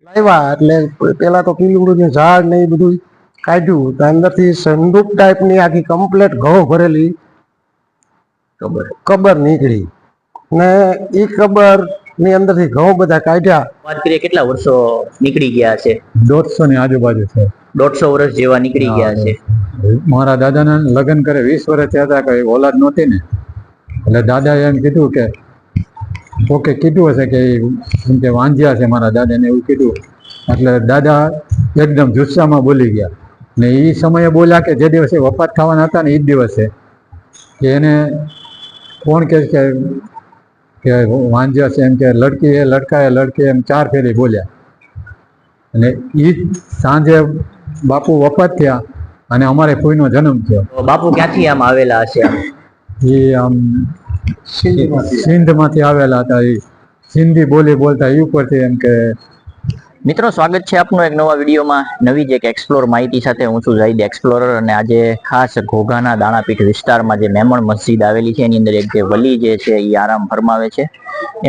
લાવ્યા એટલે પેલા તો પીલું ઝાડ ને એ બધું કાઢ્યું તો અંદરથી સંદૂક ટાઈપની આખી કમ્પ્લેટ ઘઉં ભરેલી કબર નીકળી ને એ કબર ની અંદરથી ઘઉં બધા કાઢ્યા. વાત કરીએ કેટલા વર્ષો નીકળી ગયા છે? 150 ની આજુબાજુ છે. 150 વર્ષ જેવા નીકળી ગયા છે. મારા દાદાના લગ્ન કરે 20 વર્ષ થયા હતા, કઈ ઓલાદ નહોતી ને, એટલે દાદાએ એમ કીધું કે કોકે કીધું હશે કે વાંજ્યા છે, મારા દાદાને એવું કીધું. એટલે દાદા એકદમ જુસ્સામાં બોલી ગયા ને એ સમયે બોલ્યા કે જે દિવસે વફાત થવાના હતા ને એ જ દિવસે કે એને કોણ કહે કે વાંજ્યા છે, એમ કે લડકી એ લડકા એ લડકી, એમ 4 ફેરી બોલ્યા. અને એ સાંજે બાપુ વફાત થયા અને અમારે કોઈનો જન્મ થયો. બાપુ ક્યાંથી આમ આવેલા હશે? એ આમ સિંધમાંથી આવેલા હતા. એ સિંધી બોલી બોલતા એ ઉપરથી એમ કે. મિત્રો, સ્વાગત છે આપનું એક નવા વિડીયોમાં. નવી જ એક એક્સપ્લોર માહિતી સાથે હું છું ઝાહિદ એક્સપ્લોરર, અને આજે ખાસ ઘોઘાના દાણાપીઠ વિસ્તારમાં જે મેમણ મસ્જિદ આવેલી છે એની અંદર એક જે વલી જે છે એ આરામ ફરમાવે છે.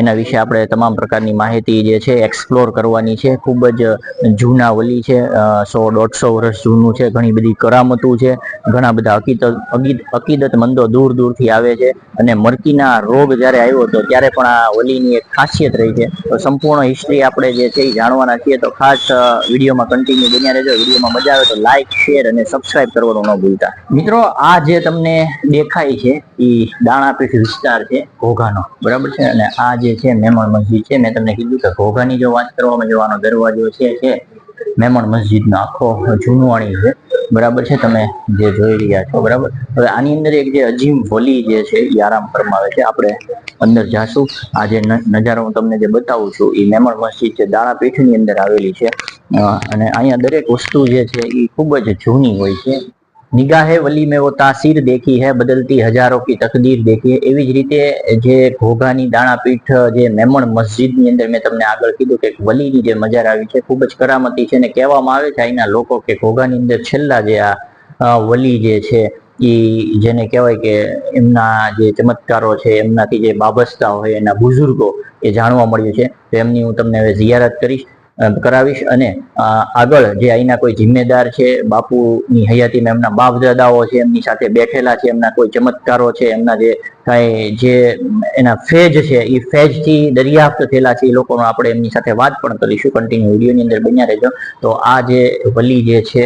એના વિશે આપણે તમામ પ્રકારની માહિતી જે છે એક્સપ્લોર કરવાની છે. ખૂબ જ જૂના વલી છે, 100-150 વર્ષ જૂનું છે. ઘણી બધી કરામતું છે, ઘણા બધા અકીદતમંદો દૂર દૂરથી આવે છે. અને મરકીના રોગ જ્યારે આવ્યો હતો ત્યારે પણ આ વલીની એક ખાસિયત રહી છે. તો સંપૂર્ણ હિસ્ટ્રી આપણે જે છે એ જાણવાના છીએ. તો ખાસ વિડીયોમાં કન્ટિન્યુ બન્યા રહેજો. વિડીયોમાં મજા આવે તો લાઈક, શેર અને સબસ્ક્રાઇબ કરવાનું ન ભૂલતા. મિત્રો, આ જે તમને દેખાય છે એ દાણાપીઠ વિસ્તાર છે ઘોઘાનો, બરાબર છે. અને આ જે છે મેમણ મસ્જિદ છે. મેં તમને કીધું કે ઘોઘાની જો વાત કરવામાં જવાનો દરવાજો છે મેમણ મસ્જિદનો આખો જૂનવાણી છે, બરાબર છે, તમે જે જોઈ રહ્યા છો, બરાબર. હવે આની અંદર એક જે અજીમ વલી જે છે એ આરામ ફરમાવે છે. આપણે અંદર જાશું. આ જે નજારો હું તમને જે બતાવું છું એ મેમણ મસ્જિદ છે, દાણાપીઠની અંદર આવેલી છે. અને અહીંયા દરેક વસ્તુ જે છે એ ખૂબ જ જૂની હોય છે. નિગાહે વલી में वो तासीर देखी है, बदलती हजारों की तकदीर देखी है. એવી જ રીતે જે ઘોઘાની દાણાપીઠ જે મેમણ મસ્જિદની અંદર મેં તમને આગળ કીધું કે વલીની જે મજાર આવી છે ખૂબ જ કરામતી છે. અને કહેવામાં આવે છે અહીંના લોકો કે ઘોઘાની અંદર છેલ્લા જે આ વલી જે છે એ જેને કહેવાય કે એમના જે ચમત્કારો છે, એમનાથી જે બાબસ્તા હોય એના બુઝુર્ગો એ જાણવા મળ્યું છે. તો એમની હું તમને હવે જિયારત કરાવીશ. અને આગળ જે અહીંના કોઈ જિમ્મેદાર છે, બાપુની હયાતીમાં એમના બાપ દાદાઓ છે, એમની સાથે બેઠેલા છે, એમના કોઈ ચમત્કારો છે, એમના જે કાંઈ જે એના ફેજ છે એ ફેજથી દરિયાફ્ત થયેલા છે એ લોકોનો આપણે એમની સાથે વાત પણ કરીશું. કન્ટિન્યુ વિડીયોની અંદર બન્યા રહેજો. તો આ જે વલી જે છે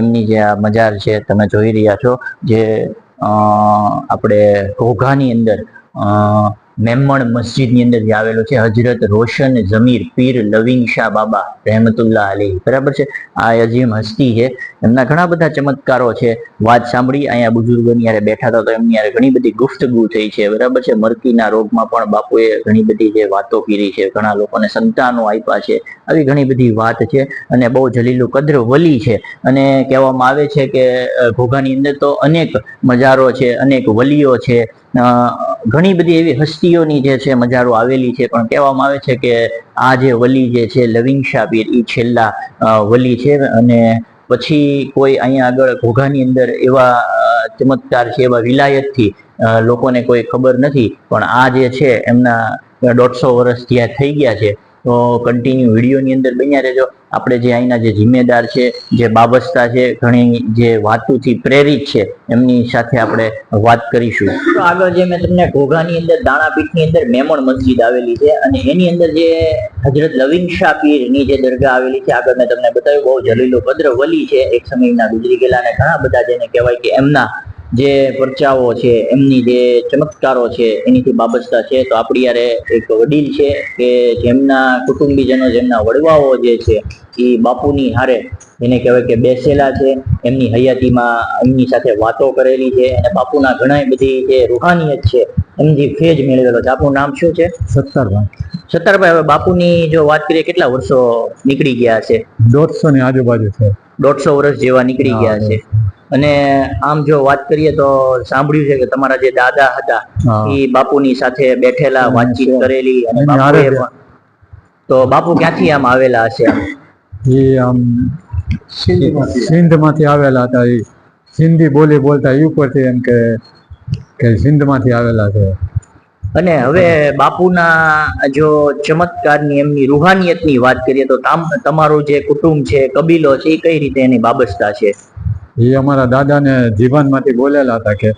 એમની જે આ મજાર છે તમે જોઈ રહ્યા છો, જે આપણે ઘોઘાની અંદર મેમણ મસ્જિદની અંદર જે આવેલો છે હજરત રોશન જમીર પીર લવિંગ શાહ બાબા રહેમતુલ્લાહ અલી, બરાબર છે. આ અજીમ હસ્તી છે, એમના ઘણા બધા ચમત્કારો છે. વાત સાંભળી અહીંયા બુઝુર્ગોની યારે બેઠા હતા તો એમની યારે ઘણી બધી ગુફ્તગુ થઈ છે, બરાબર છે. મરકીના રોગમાં પણ બાપુએ ઘણી બધી જે વાતો કરી છે, ઘણા લોકોને સંતાનો આપ્યા છે, આવી ઘણી બધી વાત છે. અને બહુ જલીલું કદ્ર વલી છે. અને કહેવામાં આવે છે કે ઘોઘાની અંદર તો અનેક મજારો છે, અનેક વલીઓ છે, ઘણી બધી એવી હસ્તીઓની જે છે મજારો આવેલી છે. પણ કહેવામાં આવે છે કે આ જે વલી જે છે લવિંગ શાહ પીર એ છેલ્લા વલી છે. અને પછી કોઈ અહીંયા આગળ ઘોઘાની અંદર એવા ચમત્કાર છે, એવા વિલાયતથી લોકોને કોઈ ખબર નથી. પણ આ જે છે એમના 150 વર્ષ ત્યાં થઈ ગયા છે. તો કન્ટિન્યુ વિડીયોની અંદર બન્યા રહેજો. આપણે જે અહીંના જે જિમ્મેદાર છે, જે બાબસ્તા છે, ઘણી જે વાતોથી પ્રેરિત છે, એમની સાથે આપણે વાત કરીશું. તો આગળ જે મેં તમને ઘોઘાની અંદર દાણાપીઠની અંદર મેમણ મસ્જિદ આવેલી છે અને એની અંદર જે હજરત લવિંગ શાહ પીરની જે દરગાહ આવેલી છે, આગળ મેં તમને બતાવ્યું બહુ જલીલો કદ્ર વલી છે. એક સમયના ગુજરી ગયેલા અને ઘણા બધા જેને કહેવાય કે એમના જે પરચાઓ છે, એમની જે ચમત્કારો છે એનીથી બાબતતા છે. તો આપણી યારે એક વડીલ છે કે જેમના કુટુંબીજનો, જેમના વડવાઓ જે છે એ બાપુની હારે એને કહેવાય કે બેસેલા છે, એમની હયાતીમાં એમની સાથે વાતો કરેલી છે. અને બાપુના ઘણા બધી જે રૂહાનિયત છે એમની ફેજ મેળવેલો છે. આપનું નામ શું છે? સત્તારભાઈ. સત્તારભાઈ, હવે બાપુની જો વાત કરીએ કેટલા વર્ષો નીકળી ગયા છે? 150 ની આજુબાજુ છે. 150 વર્ષ જેવા નીકળી ગયા છે. અને આમ જો વાત કરીએ તો સાંભળ્યું છે કે તમારા જે દાદા હતા એ બાપુની સાથે બેઠેલા, વાતચીત કરેલી. અને બાપુએ પણ, તો બાપુ ક્યાંથી આમ આવેલા હશે? એ આમ સિંધમાંથી આવેલા હતા. એ સિંધી બોલી બોલતા એ ઉપરથી એમ કે સિંધમાંથી આવેલા છે. અને હવે બાપુના જો ચમત્કારની એમની રૂહાનિયતની વાત કરીએ તો તમારું જે કુટુંબ છે, કબીલો છે, એ કઈ રીતે એની બાબતતા છે? એ અમારા દાદાને જીવનમાંથી બોલેલા હતા કે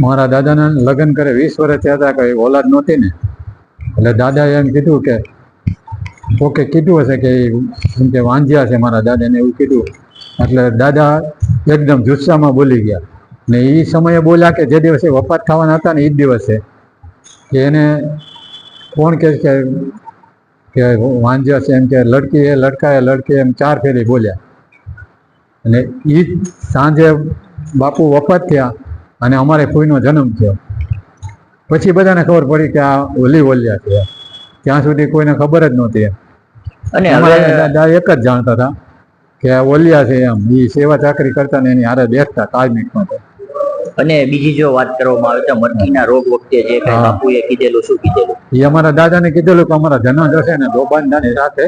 મારા દાદાના લગ્ન કરે 20 વર્ષ થયા હતા, કઈ ઓલાદ નહોતી ને, એટલે દાદાએ એમ કીધું કે કોકે કીધું હશે કે એમ કે વાંજ્યા છે મારા દાદાને, એવું કીધું. એટલે દાદા એકદમ જુસ્સામાં બોલી ગયા ને એ સમયે બોલ્યા કે જે દિવસે વફાત થવાના હતા ને એ જ દિવસે કે એને કોણ કહે કે વાંજ્યા છે, એમ કે લડકી એ લડકા એ લડકી, એમ 4 ફેરી બોલ્યા. અને એ જ સાંજે બાપુ વફાત થયા અને અમારે કોઈનો જન્મ થયો. પછી બધાને ખબર પડી કે આ ઓલી બોલ્યા છે. ત્યાં સુધી કોઈને ખબર જ નહોતી. અને અમારા દાદા એક જ જાણતા હતા કે આ ઓલિયા છે, એમ એ સેવા ચાકરી કરતા ને એની હારે બેસતા કાયમિકમાં. અને બીજી જો વાત કરવામાં આવે તો મરઘીના રોગ વખતે જે કઈ બાપુએ કીધેલું, શું કીધેલું? એ અમારા દાદાને કીધેલું કે અમારા જન્મ જશે ને દોબાંધાની રાતે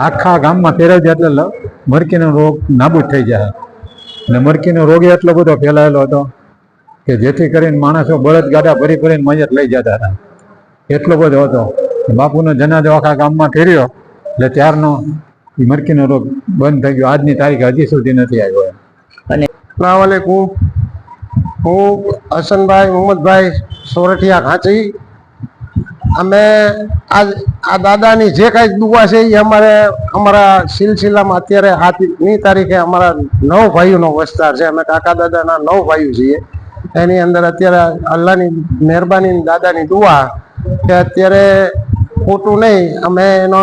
આખા ગામમાં ફેરવજે એટલે મરઘીનો રોગ નાબૂદ થઈ જાય. અને મરઘીનો રોગ એટલો બધો ફેલાયેલો હતો કે જેથી કરીને માણસો બળદ ગાડા ભરી ભરીને મયત લઈ જતા હતા, એટલો બધો હતો. બાપુનો જનાજો આખા ગામમાં ફેર્યો એટલે ત્યારનો મરઘીનો રોગ બંધ થઈ ગયો. આજની તારીખ હજી સુધી નથી આવ્યો. અને અસલામ વાલેકુમ. હું હસનભાઈ મોહમ્મદભાઈ સોરઠિયા ઘાંચી. અમે આ દાદાની જે કાંઈ દુઆ છે એ અમારા સિલસિલામાં અત્યારે આજની તારીખે અમારા 9 ભાઈઓનો વિસ્તાર છે. અમે કાકા દાદાના 9 ભાઈઓ છીએ. એની અંદર અત્યારે અલ્લાહની મહેરબાની, દાદાની દુઆ કે અત્યારે ખોટું નહીં, અમે એનો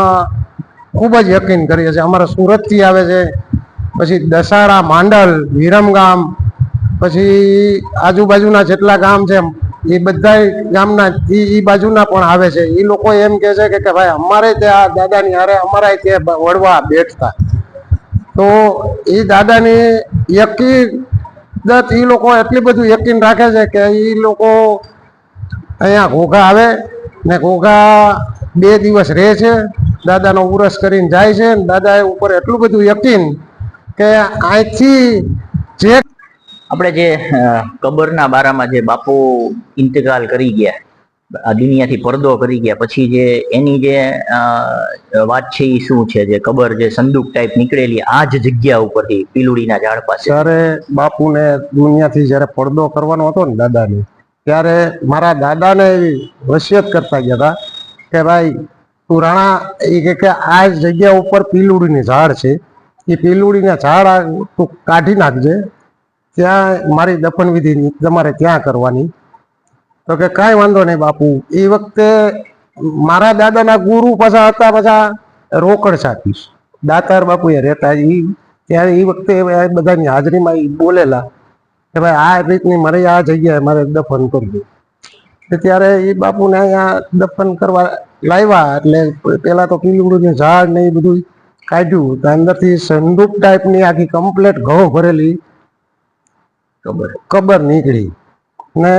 ખૂબ જ યકીન કરીએ છીએ. અમારા સુરતથી આવે છે, પછી દસાડા, માંડલ, વિરમગામ, પછી આજુબાજુના જેટલા ગામ છે એ બધા ગામના એ બાજુના પણ આવે છે. એ લોકો એમ કહે છે કે ભાઈ અમારે ત્યાં દાદાની હારે અમારા ત્યાં વળવા બેઠતા. તો એ દાદાની યકીન એ લોકો એટલી બધું યકીન રાખે છે કે એ લોકો અહીંયા ઘોઘા આવે ને ઘોઘા 2 દિવસ રહે છે, દાદાનો ઉરસ કરીને જાય છે. દાદા ઉપર એટલું બધું યકીન કે અહીંથી જે આપણે જે કબરના બારામાં જે બાપુ ઇંતકાલ કરી ગયા, આ દુનિયાથી પડદો કરી ગયા પછી જે એની જે વાત છે એ શું છે? જે કબર જે સંદૂક ટાઈપ નીકળેલી આ જ જગ્યા ઉપરથી પીલુડીના ઝાડ પાસે, જ્યારે બાપુને દુનિયાથી જ્યારે પડદો કરવાનો હતો ને દાદાની, ત્યારે મારા દાદાને એવી વસિયત કરતા ગયા હતા કે ભાઈ તું રાણા, એ કે આ જગ્યા ઉપર પીલુડીની ઝાડ છે, એ પીલુડીના ઝાડ તું કાઢી નાખજે, ત્યાં મારી દફન વિધિ તમારે ત્યાં કરવાની. તો કે કાંઈ વાંધો નહીં બાપુ. એ વખતે મારા દાદાના ગુરુ પાછા હતા, પાછા રોકડ સાપીશ દાતાર બાપુ એ રહેતા. ત્યારે એ વખતે બધાની હાજરીમાં એ બોલેલા કે ભાઈ આ રીતની મારે આ જગ્યાએ મારે દફન કરવું. ત્યારે એ બાપુને અહીંયા દફન કરવા લાવ્યા. એટલે પેલા તો પીલુડીનું ઝાડ ને એ બધું કાઢ્યું, તો અંદરથી સંદૂક ટાઈપની આખી કમ્પ્લેટ ઘઉં ભરેલી કબર નીકળી ને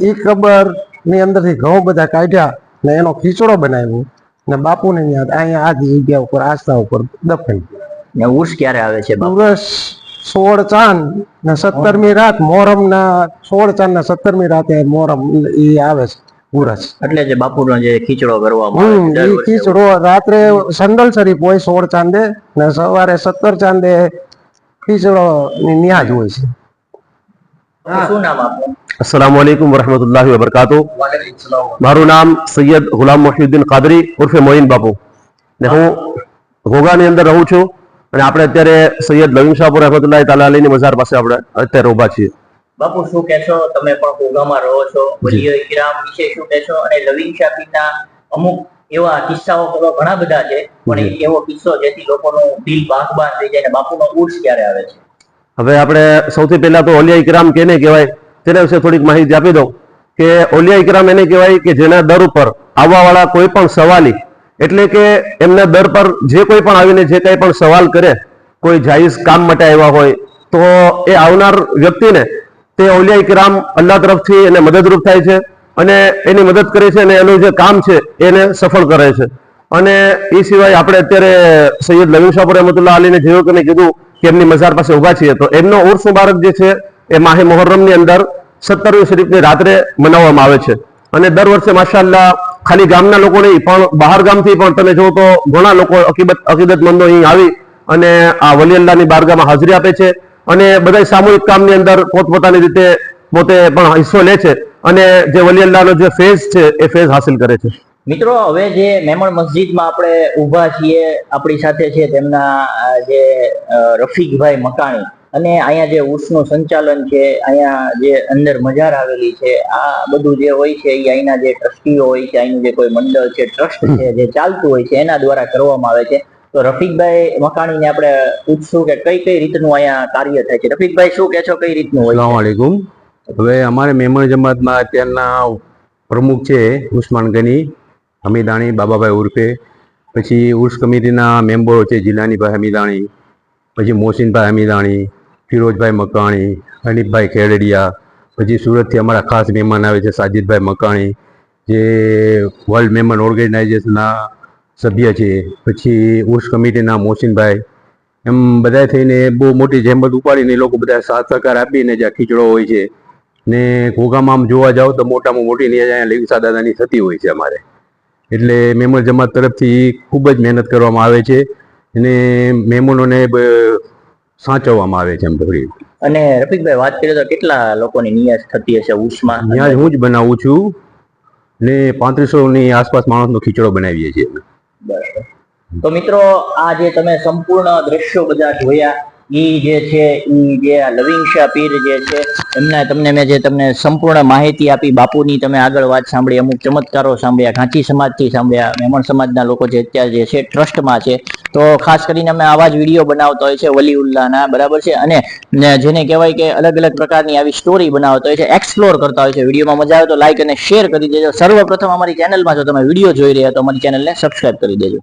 એ કબર ની અંદરથી ઘઉં બધા કાઢ્યા ને એનો ખીચડો બનાવ્યો ને બાપુને અહીંયા આ જગ્યા ઉપર આસ્થા ઉપર દફન. ને ઉર્સ ક્યારે આવે છે? ઉર્સ 16 ચાંદ ને 17મી રાત, મોહરમ ના 16 ચાંદ ને 17મી રાતે મોહરમ એ આવે છે ઉર્સ. એટલે જે બાપુનો જે ખીચડો કરવામાં આવે, એ ખીચડો રાત્રે સંદલ શરીફ હોય 16 ચાંદે ને સવારે 17 ચાંદે ખીચડો ની ન્યાજ હોય છે. શું નામ આપનું? अस्सलाम वालेकुम वरहमतुल्लाहि वबरकातुह. મારું નામ સૈયદ ગુલામ મોહિઉદ્દીન કાદરી ઉર્ફે મોઈન બાપુ ને હું ઘોઘાની અંદર રહું છું. અને આપણે અત્યારે સૈયદ લવિંગ શાહપુર રહેમતુલ્લાહ તાલા અલીની મઝાર પાસે આપણે અત્યારે ઉભા છીએ. બાપુ શું કહેશો? તમે પણ ઘોઘામાં રહો છો, વલીઓ ઇકરામ વિશે શું કહેશો? અને લવિંગ શાહના અમુક એવા કિસ્સાઓ ઘણા બધા છે, પણ એક એવો કિસ્સો જેથી લોકોનું દિલ બાગ-બાગ થઈ જાય. બાપુનો ઉર્સ ક્યારે આવે છે? હવે આપણે સૌથી પહેલા તો ઓલિયા ઇકરામ કેને કહેવાય તેના વિશે થોડીક માહિતી આપી દઉં કે ઓલિયા ઇકરામ એને કહેવાય કે જેના દર ઉપર આવવાવાળા કોઈ પણ સવાલી, એટલે કે એમના દર પર જે કોઈ પણ આવીને જે કંઈ પણ સવાલ કરે, કોઈ જાયઝ કામ માટે આવ્યા હોય તો એ આવનાર વ્યક્તિને તે ઓલિયા ઇકરામ અલ્લાહ તરફથી એને મદદરૂપ થાય છે અને એની મદદ કરે છે અને એનું જે કામ છે એને સફળ કરે છે. અને એ સિવાય આપણે અત્યારે સૈયદ લવિંગ શાહપુર રહેમતુલ્લાહ અલીને જેવું કે મેં કીધું કે એમની મઝાર પાસે ઉભા છીએ, તો એમનો ઉર્સ મુબારક જે છે એ માહે મોહર્રમની અંદર 17મી શરીફની રાત્રે મનાવવામાં આવે છે. અને દર વર્ષે માશાઅલ્લાહ ખાલી ગામના લોકો નહીં પણ બહાર ગામથી પણ તમે જો તો ઘણા લોકો અકીદતમંદો અહીં આવી અને આ વલી અલ્લાહની બારગાહમાં હાજરી આપે છે અને બધા સામૂહિક કામની અંદર પોતપોતાની રીતે પોતે પણ હિસ્સો લે છે અને જે વલી અલ્લાહનો જે ફેઝ છે એ ફેઝ હાસિલ કરે છે. મિત્રો હવે જે મેમણ મસ્જિદમાં આપણે ઊભા છીએ, આપણી સાથે છે તેમના જે રફીકભાઈ મકાણી, અને અહીંયા જે ઉર્સનું સંચાલન છે, અહીંયા જે અંદર મજાર આવેલી છે, આ બધું જે હોય છે એ અહીંના જે ટ્રસ્ટીઓ હોય છે, અહીંનું જે કોઈ મંડળ છે, ટ્રસ્ટ છે જે ચાલતું હોય છે એના દ્વારા કરવામાં આવે છે. તો રફીકભાઈ મકાણીને આપણે પૂછશું કે કઈ કઈ રીતનું અહીંયા કાર્ય થાય છે. રફીકભાઈ શું કહે છો, કઈ રીતનું હોય? અસ્સલામુ અલૈકુમ. હવે અમારે મેમણ જમાતમાં અત્યારના પ્રમુખ છે ઉસ્માન ગની હમીદાણી બાબાભાઈ ઉર્ફે, પછી ઉર્સ કમિટીના મેમ્બરો છે જિલ્લાનીભાઈ હમીદાણી, પછી મોહસિનભાઈ હમીદાણી, ફિરોજભાઈ મકાણી, હનીફભાઈ ખેરડિયા, પછી સુરતથી અમારા ખાસ મહેમાન આવે છે સાજિદભાઈ મકાણી જે વર્લ્ડ મેમન ઓર્ગેનાઇઝેશનના સભ્ય છે, પછી ઉર્સ કમિટીના મોહસિનભાઈ, એમ બધા થઈને બહુ મોટી જહેમત ઉપાડીને એ લોકો બધા સાથ સહકાર આપીને જ્યાં ખીચડો હોય છે ને ઘોઘામાં આમ જોવા જાઓ તો મોટામાં મોટી નિયાજ અહીંયા લેવિસા દાદાની થતી હોય છે અમારે. એટલે મેમણ જમાત તરફથી ખૂબ જ મહેનત કરવામાં આવે છે અને મહેમાનોને સાચવવામાં આવે છે એમ થોડી. અને રફીકભાઈ વાત કરીએ તો કેટલા લોકોની નિયાજ થતી હશે ઉર્સમાં? નિયાજ હું જ બનાવું છું ને 3500ની આસપાસ માણસનો ખીચડો બનાવીએ છીએ. બરાબર. તો મિત્રો આ જે તમે સંપૂર્ણ દ્રશ્યો બધા જોયા, ઈ જે છે ઈ જે આ લવિંગ શાહ પીર જે છે એમના તમને મેં જે તમને સંપૂર્ણ માહિતી આપી, બાપુની તમે આગળ વાત સાંભળી, અમુક ચમત્કારો સાંભળ્યા, ઘાંચી સમાજથી સાંભળ્યા, મેમણ સમાજના લોકો જે અત્યારે જે છે ટ્રસ્ટમાં છે. તો ખાસ કરીને અમે આવા જ વિડીયો બનાવતા હોય છે વલીઉલ્લાહના, બરાબર છે, અને જેને કહેવાય કે અલગ અલગ પ્રકારની આવી સ્ટોરી બનાવતા હોય છે, એક્સપ્લોર કરતા હોય છે. વિડીયોમાં મજા આવે તો લાઈક અને શેર કરી દેજો. સર્વપ્રથમ અમારી ચેનલમાં જો તમે વિડીયો જોઈ રહ્યા તો અમારી ચેનલને સબસ્ક્રાઇબ કરી દેજો.